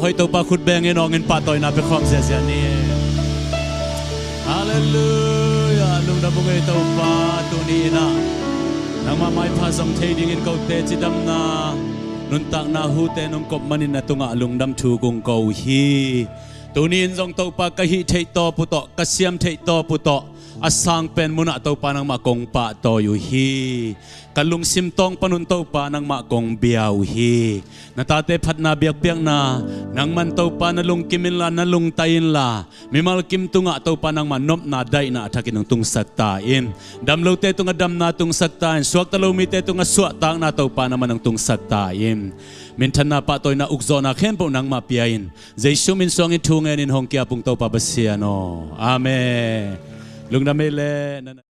hoi to pa khut beng en ong en pa toy na pe khom se se ni hallelujah lung da bu ngai to pa tu ni na nang ma mai pha som thei ding in ko te chi dam na nun tak na hu te nong kop manin na tunga lung dam thu kung ko hi tu ni in jong to pa ka hi thei to pu to ka siam thei to pu to asang pen muna to pa nang ma kong pa to yu hi kalung sim tong panun to pa nang ma kong biao hi natate phat na biak biak na nang man to pa na lung kimin la na lung tayin la mimal kim tunga to pa nang manop na dai na thakin nang tung sakta in dam lo te tunga dam na tung sakta in suak talo mi te tunga suak tang na to pa na man nang tung sakta in min than na pa toy na ukzo na Khempeuh nang ma piain jesu min song in thungen in Hongpia pung to pa Pasian no amen lung da mele